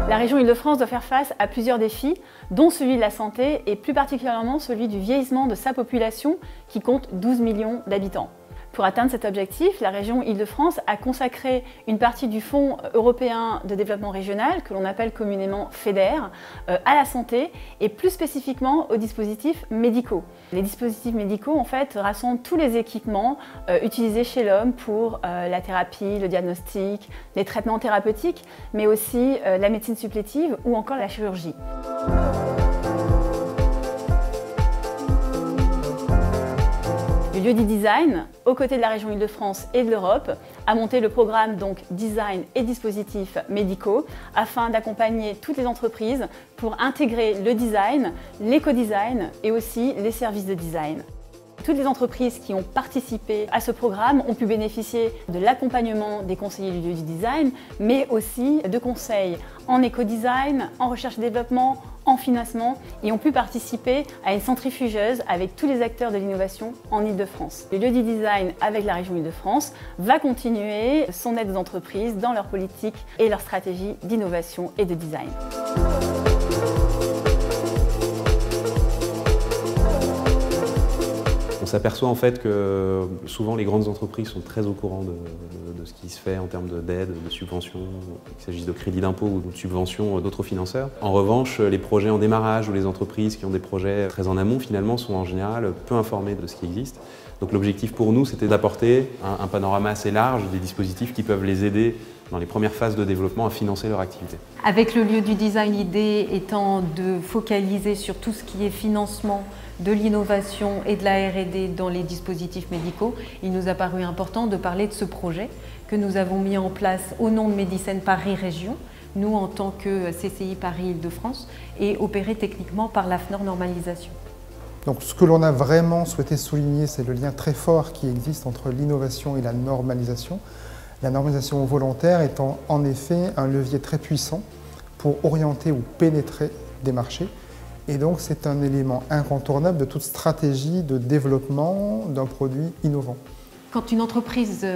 La région Île-de-France doit faire face à plusieurs défis, dont celui de la santé et plus particulièrement celui du vieillissement de sa population qui compte 12 millions d'habitants. Pour atteindre cet objectif, la région Île-de-France a consacré une partie du Fonds européen de développement régional, que l'on appelle communément FEDER, à la santé et plus spécifiquement aux dispositifs médicaux. Les dispositifs médicaux en fait rassemblent tous les équipements utilisés chez l'homme pour la thérapie, le diagnostic, les traitements thérapeutiques, mais aussi la médecine supplétive ou encore la chirurgie. Le lieu du design, aux côtés de la région Île-de-France et de l'Europe, a monté le programme donc Design et dispositifs médicaux afin d'accompagner toutes les entreprises pour intégrer le design, l'éco-design et aussi les services de design. Toutes les entreprises qui ont participé à ce programme ont pu bénéficier de l'accompagnement des conseillers du lieu du design, mais aussi de conseils en éco-design, en recherche et développement, en financement et ont pu participer à une centrifugeuse avec tous les acteurs de l'innovation en Île-de-France. Le lieu du design avec la région Île-de-France va continuer son aide aux entreprises dans leur politique et leur stratégie d'innovation et de design. On s'aperçoit en fait que souvent les grandes entreprises sont très au courant de ce qui se fait en termes d'aide, de subventions, qu'il s'agisse de crédits d'impôt ou de subventions d'autres financeurs. En revanche, les projets en démarrage ou les entreprises qui ont des projets très en amont finalement sont en général peu informées de ce qui existe. Donc l'objectif pour nous c'était d'apporter un panorama assez large des dispositifs qui peuvent les aider dans les premières phases de développement à financer leur activité. Avec le lieu du design, l'idée étant de focaliser sur tout ce qui est financement de l'innovation et de la R&D dans les dispositifs médicaux, il nous a paru important de parler de ce projet que nous avons mis en place au nom de Medicine Paris Région, nous en tant que CCI Paris Île-de-France, et opéré techniquement par l'AFNOR Normalisation. Donc ce que l'on a vraiment souhaité souligner, c'est le lien très fort qui existe entre l'innovation et la normalisation. La normalisation volontaire étant en effet un levier très puissant pour orienter ou pénétrer des marchés. Et donc c'est un élément incontournable de toute stratégie de développement d'un produit innovant. Quand une entreprise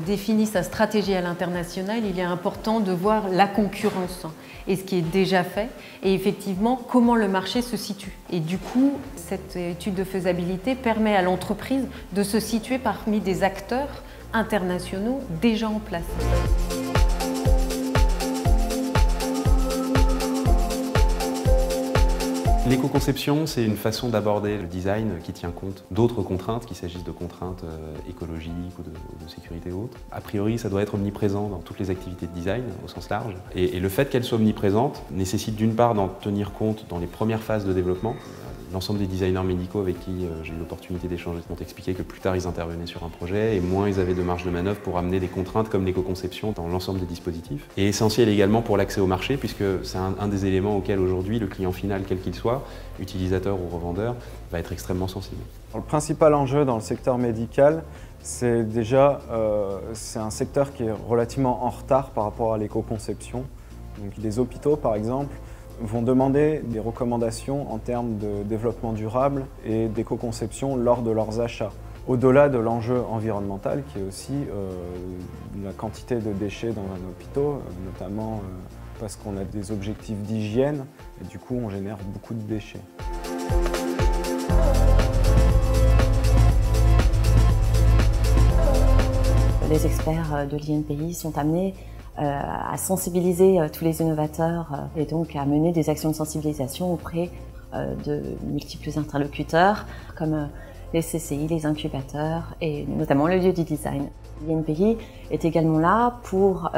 définit sa stratégie à l'international, il est important de voir la concurrence et ce qui est déjà fait et effectivement comment le marché se situe. Et du coup, cette étude de faisabilité permet à l'entreprise de se situer parmi des acteurs internationaux déjà en place. L'éco-conception, c'est une façon d'aborder le design qui tient compte d'autres contraintes, qu'il s'agisse de contraintes écologiques ou de sécurité ou autres. A priori, ça doit être omniprésent dans toutes les activités de design, au sens large. Et le fait qu'elle soit omniprésente nécessite d'une part d'en tenir compte dans les premières phases de développement. L'ensemble des designers médicaux avec qui j'ai eu l'opportunité d'échanger m'ont expliqué que plus tard ils intervenaient sur un projet et moins ils avaient de marge de manœuvre pour amener des contraintes comme l'éco-conception dans l'ensemble des dispositifs. Et essentiel également pour l'accès au marché puisque c'est un des éléments auxquels aujourd'hui le client final, quel qu'il soit, utilisateur ou revendeur, va être extrêmement sensible. Le principal enjeu dans le secteur médical, c'est déjà c'est un secteur qui est relativement en retard par rapport à l'éco-conception. Donc les hôpitaux par exemple vont demander des recommandations en termes de développement durable et d'éco-conception lors de leurs achats. Au-delà de l'enjeu environnemental qui est aussi la quantité de déchets dans un hôpital, notamment parce qu'on a des objectifs d'hygiène et du coup on génère beaucoup de déchets. Les experts de l'INPI sont amenés à sensibiliser tous les innovateurs et donc à mener des actions de sensibilisation auprès de multiples interlocuteurs comme les CCI, les incubateurs et notamment le lieu du design. L'INPI est également là pour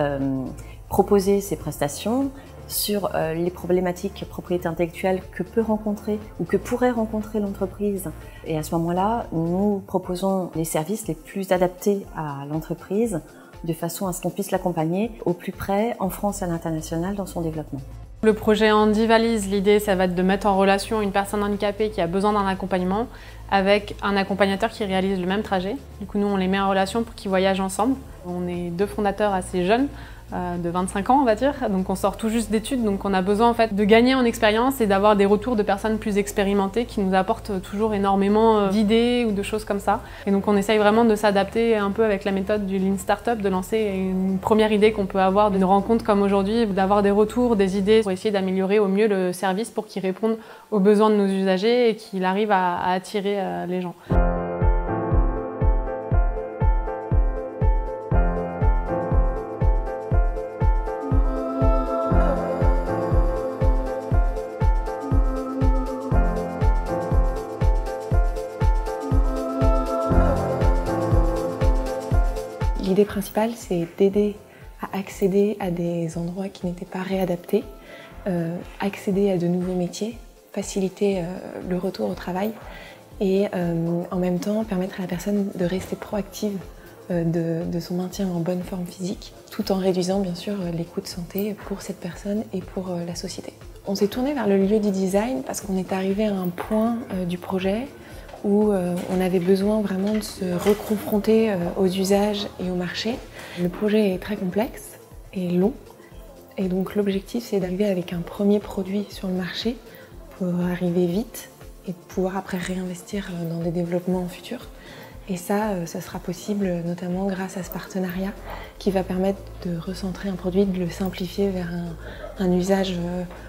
proposer ses prestations sur les problématiques propriété intellectuelle que peut rencontrer ou que pourrait rencontrer l'entreprise. Et à ce moment-là, nous proposons les services les plus adaptés à l'entreprise de façon à ce qu'on puisse l'accompagner au plus près en France et à l'international dans son développement. Le projet Handivalise, l'idée ça va être de mettre en relation une personne handicapée qui a besoin d'un accompagnement avec un accompagnateur qui réalise le même trajet. Du coup nous on les met en relation pour qu'ils voyagent ensemble. On est deux fondateurs assez jeunes, de 25 ans, on va dire. Donc on sort tout juste d'études, donc on a besoin en fait de gagner en expérience et d'avoir des retours de personnes plus expérimentées qui nous apportent toujours énormément d'idées ou de choses comme ça. Et donc on essaye vraiment de s'adapter un peu avec la méthode du Lean Startup, de lancer une première idée qu'on peut avoir d'une rencontre comme aujourd'hui, d'avoir des retours, des idées pour essayer d'améliorer au mieux le service pour qu'il réponde aux besoins de nos usagers et qu'il arrive à attirer les gens. L'idée principale, c'est d'aider à accéder à des endroits qui n'étaient pas réadaptés, accéder à de nouveaux métiers, faciliter le retour au travail et en même temps permettre à la personne de rester proactive de son maintien en bonne forme physique, tout en réduisant bien sûr les coûts de santé pour cette personne et pour la société. On s'est tourné vers le lieu du design parce qu'on est arrivé à un point du projet où on avait besoin vraiment de se reconfronter aux usages et au marché. Le projet est très complexe et long, et donc l'objectif c'est d'arriver avec un premier produit sur le marché pour arriver vite et pouvoir après réinvestir dans des développements futurs. Et ça sera possible notamment grâce à ce partenariat qui va permettre de recentrer un produit, de le simplifier vers un usage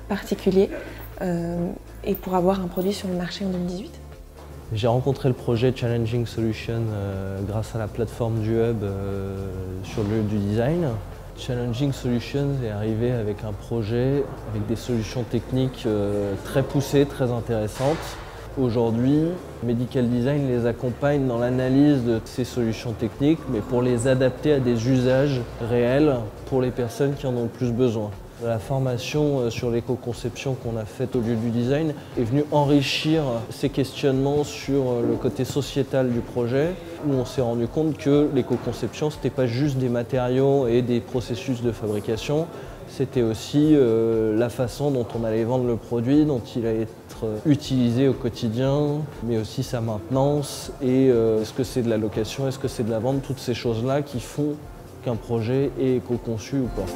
particulier et pour avoir un produit sur le marché en 2018. J'ai rencontré le projet Challenging Solutions grâce à la plateforme du Hub sur le lieu du design. Challenging Solutions est arrivé avec un projet avec des solutions techniques très poussées, très intéressantes. Aujourd'hui, Medical Design les accompagne dans l'analyse de ces solutions techniques, mais pour les adapter à des usages réels pour les personnes qui en ont le plus besoin. La formation sur l'éco-conception qu'on a faite au lieu du design est venue enrichir ces questionnements sur le côté sociétal du projet, où on s'est rendu compte que l'éco-conception, ce n'était pas juste des matériaux et des processus de fabrication, c'était aussi la façon dont on allait vendre le produit, dont il allait être utilisé au quotidien, mais aussi sa maintenance et est-ce que c'est de la location, est-ce que c'est de la vente, toutes ces choses-là qui font qu'un projet est éco-conçu ou pas.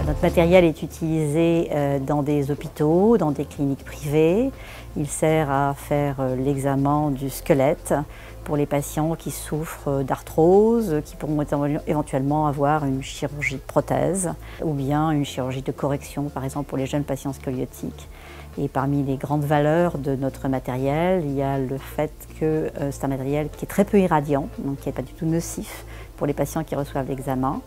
Notre matériel est utilisé dans des hôpitaux, dans des cliniques privées. Il sert à faire l'examen du squelette pour les patients qui souffrent d'arthrose, qui pourront éventuellement avoir une chirurgie de prothèse ou bien une chirurgie de correction, par exemple pour les jeunes patients scoliotiques. Et parmi les grandes valeurs de notre matériel, il y a le fait que c'est un matériel qui est très peu irradiant, donc qui n'est pas du tout nocif pour les patients qui reçoivent l'examen.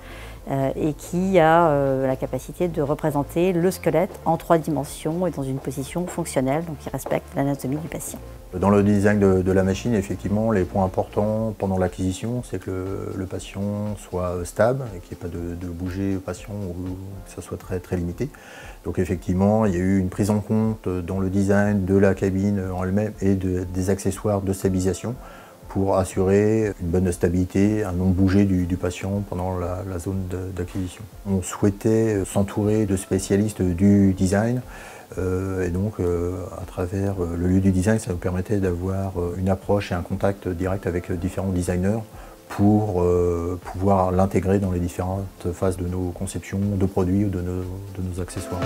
Et qui a la capacité de représenter le squelette en 3 dimensions et dans une position fonctionnelle, donc qui respecte l'anatomie du patient. Dans le design de la machine, effectivement, les points importants pendant l'acquisition, c'est que le patient soit stable et qu'il n'y ait pas de bouger le patient ou que ça soit très, très limité. Donc effectivement, il y a eu une prise en compte dans le design de la cabine en elle-même et des accessoires de stabilisation pour assurer une bonne stabilité, un non-bouger du patient pendant la zone d'acquisition. On souhaitait s'entourer de spécialistes du design et donc à travers le lieu du design, ça nous permettait d'avoir une approche et un contact direct avec différents designers pour pouvoir l'intégrer dans les différentes phases de nos conceptions de produits ou de nos accessoires.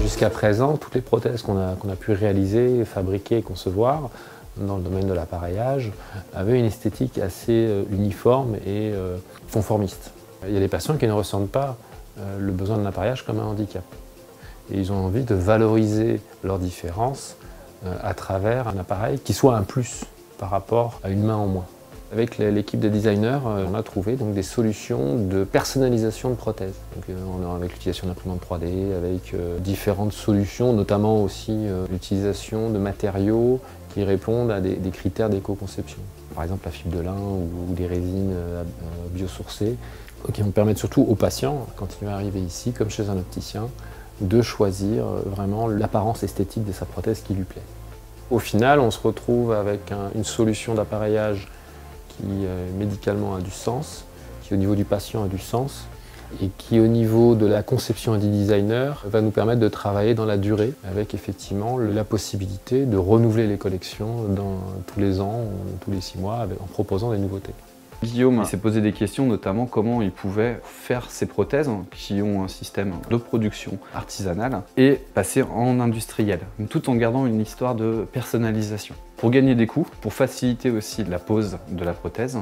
Jusqu'à présent, toutes les prothèses qu'on a pu réaliser, fabriquer et concevoir dans le domaine de l'appareillage avaient une esthétique assez uniforme et conformiste. Il y a des patients qui ne ressentent pas le besoin de l'appareillage comme un handicap. Et ils ont envie de valoriser leurs différences à travers un appareil qui soit un plus par rapport à une main en moins. Avec l'équipe de designers, on a trouvé donc des solutions de personnalisation de prothèses. Donc, avec l'utilisation d'imprimantes 3D, avec différentes solutions, notamment aussi l'utilisation de matériaux qui répondent à des critères d'éco-conception. Par exemple la fibre de lin ou des résines biosourcées, qui vont permettre surtout aux patients, quand il va arriver ici, comme chez un opticien, de choisir vraiment l'apparence esthétique de sa prothèse qui lui plaît. Au final, on se retrouve avec une solution d'appareillage qui médicalement a du sens, qui au niveau du patient a du sens et qui au niveau de la conception et du designer va nous permettre de travailler dans la durée avec effectivement la possibilité de renouveler les collections tous les ans ou tous les 6 mois en proposant des nouveautés. Guillaume s'est posé des questions, notamment comment il pouvait faire ces prothèses qui ont un système de production artisanale et passer en industriel, tout en gardant une histoire de personnalisation. Pour gagner des coûts, pour faciliter aussi la pose de la prothèse,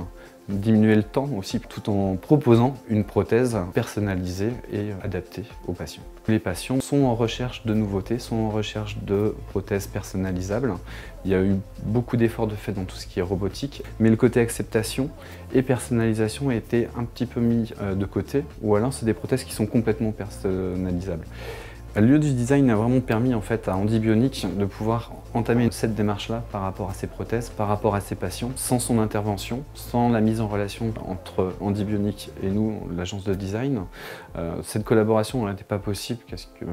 diminuer le temps aussi, tout en proposant une prothèse personnalisée et adaptée aux patients. Les patients sont en recherche de nouveautés, sont en recherche de prothèses personnalisables. Il y a eu beaucoup d'efforts de fait dans tout ce qui est robotique, mais le côté acceptation et personnalisation a été un petit peu mis de côté, ou alors c'est des prothèses qui sont complètement personnalisables. Le lieu du design a vraiment permis en fait à Handi Bionic de pouvoir entamer cette démarche-là par rapport à ses prothèses, par rapport à ses patients, sans son intervention, sans la mise en relation entre Handi Bionic et nous, l'agence de design. Cette collaboration n'était pas possible parce que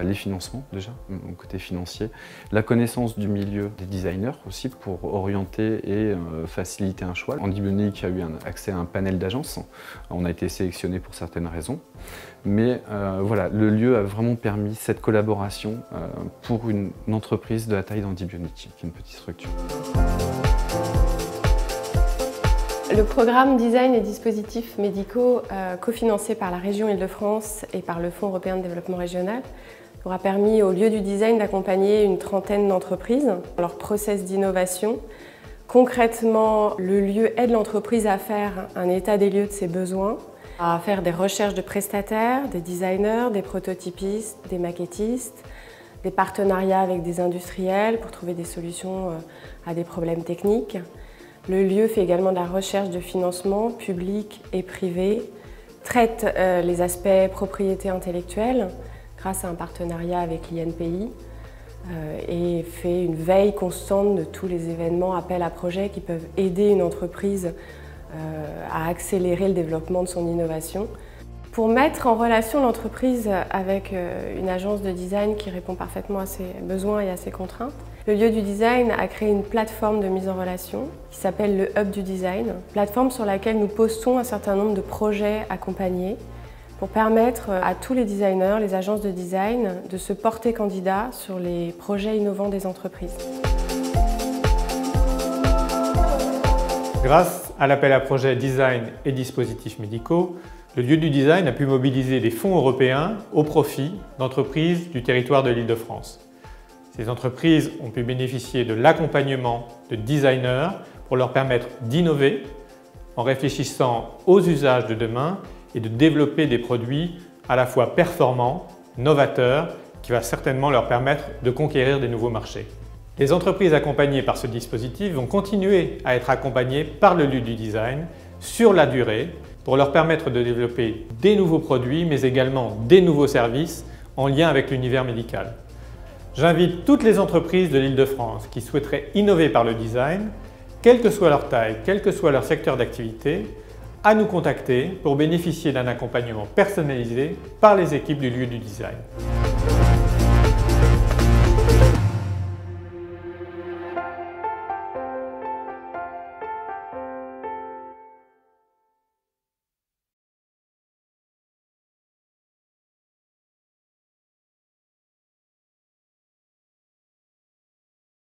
les financements déjà, au côté financier, la connaissance du milieu des designers aussi pour orienter et faciliter un choix. Handi Bionic a eu accès à un panel d'agences, on a été sélectionné pour certaines raisons, mais voilà, le lieu a vraiment permis cette collaboration pour une entreprise de la taille d'Handi Bionic, qui est une petite structure. Le programme Design et dispositifs médicaux cofinancé par la région Île-de-France et par le Fonds européen de développement régional aura permis au lieu du design d'accompagner une trentaine d'entreprises dans leur process d'innovation. Concrètement, le lieu aide l'entreprise à faire un état des lieux de ses besoins, à faire des recherches de prestataires, des designers, des prototypistes, des maquettistes, des partenariats avec des industriels pour trouver des solutions à des problèmes techniques. Le lieu fait également de la recherche de financement public et privé, traite les aspects propriété intellectuelle grâce à un partenariat avec l'INPI et fait une veille constante de tous les événements, appels à projets qui peuvent aider une entreprise à accélérer le développement de son innovation. Pour mettre en relation l'entreprise avec une agence de design qui répond parfaitement à ses besoins et à ses contraintes, le lieu du design a créé une plateforme de mise en relation qui s'appelle le Hub du Design, plateforme sur laquelle nous postons un certain nombre de projets accompagnés pour permettre à tous les designers, les agences de design, de se porter candidat sur les projets innovants des entreprises. Grâce à l'appel à projet Design et dispositifs médicaux, le lieu du design a pu mobiliser des fonds européens au profit d'entreprises du territoire de l'Île-de-France. Ces entreprises ont pu bénéficier de l'accompagnement de designers pour leur permettre d'innover en réfléchissant aux usages de demain et de développer des produits à la fois performants, novateurs, qui va certainement leur permettre de conquérir des nouveaux marchés. Les entreprises accompagnées par ce dispositif vont continuer à être accompagnées par le lieu du design sur la durée pour leur permettre de développer des nouveaux produits mais également des nouveaux services en lien avec l'univers médical. J'invite toutes les entreprises de l'Île-de-France qui souhaiteraient innover par le design, quelle que soit leur taille, quel que soit leur secteur d'activité, à nous contacter pour bénéficier d'un accompagnement personnalisé par les équipes du lieu du design.